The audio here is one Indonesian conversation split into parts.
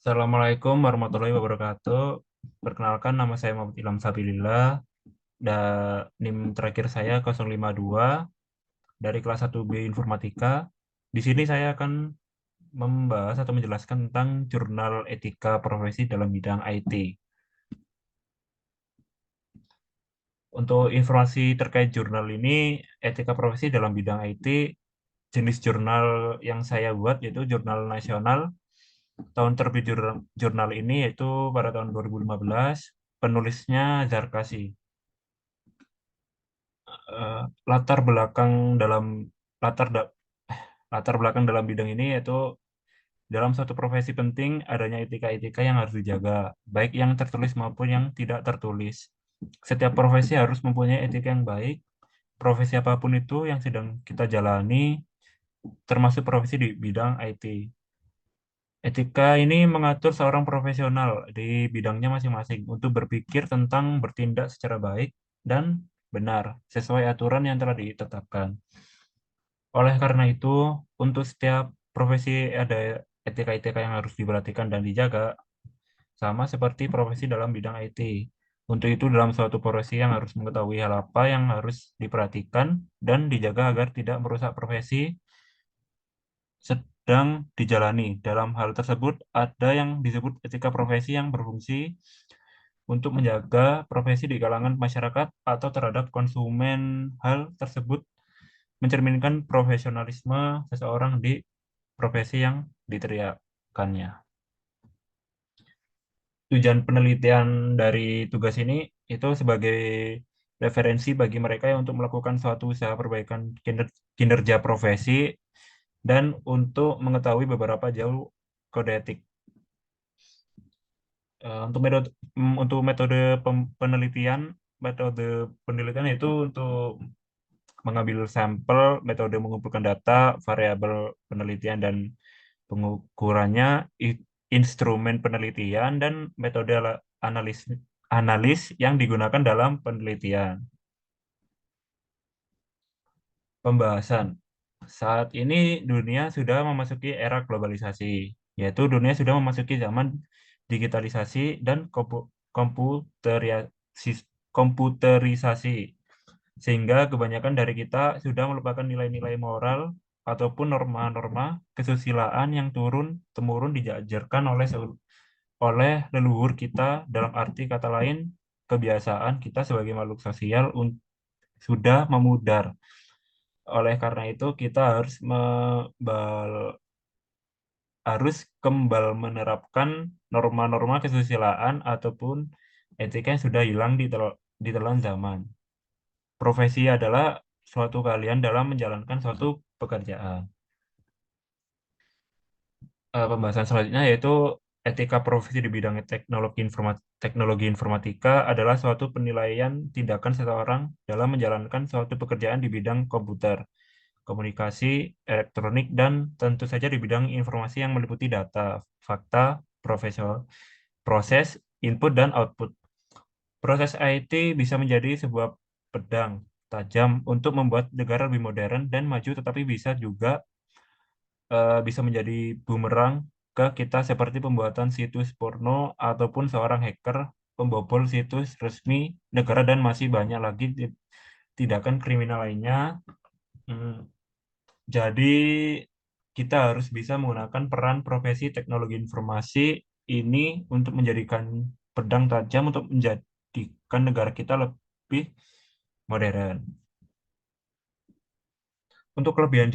Assalamualaikum warahmatullahi wabarakatuh. Perkenalkan, nama saya Muhammad Ilham Sabilillah. NIM terakhir saya 052 dari kelas 1B Informatika. Di sini saya akan membahas atau menjelaskan tentang jurnal etika profesi dalam bidang IT. Untuk informasi terkait jurnal ini, etika profesi dalam bidang IT, jenis jurnal yang saya buat yaitu jurnal nasional. Tahun terbit jurnal ini yaitu pada tahun 2015, penulisnya Zarkasi. Eh, latar belakang dalam latar da- latar belakang dalam bidang ini yaitu dalam suatu profesi penting adanya etika-etika yang harus dijaga, baik yang tertulis maupun yang tidak tertulis. Setiap profesi harus mempunyai etika yang baik. Profesi apapun itu yang sedang kita jalani, termasuk profesi di bidang IT. Etika ini mengatur seorang profesional di bidangnya masing-masing untuk berpikir tentang bertindak secara baik dan benar sesuai aturan yang telah ditetapkan. Oleh karena itu, untuk setiap profesi ada etika-etika yang harus diperhatikan dan dijaga, sama seperti profesi dalam bidang IT. Untuk itu, dalam suatu profesi yang harus mengetahui hal apa yang harus diperhatikan dan dijaga agar tidak merusak profesi sedang dijalani. Dalam hal tersebut, ada yang disebut etika profesi yang berfungsi untuk menjaga profesi di kalangan masyarakat atau terhadap konsumen. Hal tersebut mencerminkan profesionalisme seseorang di profesi yang diteriakannya. Tujuan penelitian dari tugas ini itu sebagai referensi bagi mereka yang untuk melakukan suatu usaha perbaikan kinerja profesi dan untuk mengetahui beberapa jauh kode etik. Untuk metode penelitian itu untuk mengambil sampel, metode mengumpulkan data, variabel penelitian dan pengukurannya, instrumen penelitian, dan metode analis analis yang digunakan dalam penelitian. Pembahasan. Saat ini dunia sudah memasuki era globalisasi, yaitu dunia sudah memasuki zaman digitalisasi dan komputerisasi, sehingga kebanyakan dari kita sudah melupakan nilai-nilai moral ataupun norma-norma kesusilaan yang turun-temurun diajarkan oleh leluhur kita, dalam arti kata lain, kebiasaan kita sebagai makhluk sosial sudah memudar. Oleh karena itu, kita harus kembali menerapkan norma-norma kesusilaan ataupun etika yang sudah hilang ditelan zaman. Profesi adalah suatu kalian dalam menjalankan suatu pekerjaan. Pembahasan selanjutnya yaitu etika profesi di bidang teknologi informatika adalah suatu penilaian tindakan seseorang dalam menjalankan suatu pekerjaan di bidang komputer, komunikasi, elektronik, dan tentu saja di bidang informasi yang meliputi data, fakta, proses, input, dan output. Proses IT bisa menjadi sebuah pedang tajam untuk membuat negara lebih modern dan maju, tetapi bisa juga bisa menjadi bumerang ke kita seperti pembuatan situs porno ataupun seorang hacker pembobol situs resmi negara dan masih banyak lagi tindakan kriminal lainnya. Hmm, Jadi kita harus bisa menggunakan peran profesi teknologi informasi ini untuk menjadikan pedang tajam untuk menjadikan negara kita lebih modern. Untuk kelebihan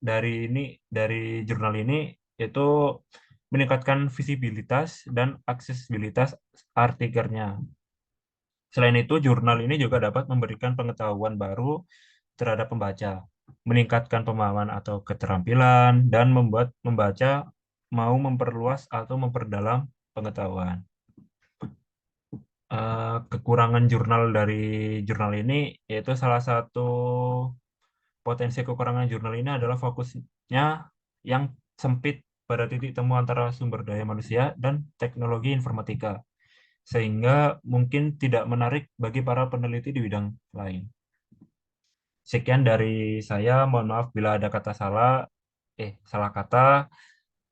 dari jurnal ini itu meningkatkan visibilitas dan aksesibilitas artikelnya. Selain itu, jurnal ini juga dapat memberikan pengetahuan baru terhadap pembaca, meningkatkan pemahaman atau keterampilan, dan membuat membaca mau memperluas atau memperdalam pengetahuan. Kekurangan dari jurnal ini yaitu salah satu potensi kekurangan jurnal ini adalah fokusnya yang sempit pada titik temu antara sumber daya manusia dan teknologi informatika, sehingga mungkin tidak menarik bagi para peneliti di bidang lain. Sekian dari saya, mohon maaf bila ada salah kata.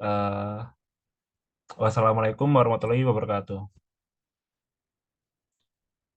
Eh, Wassalamualaikum warahmatullahi wabarakatuh.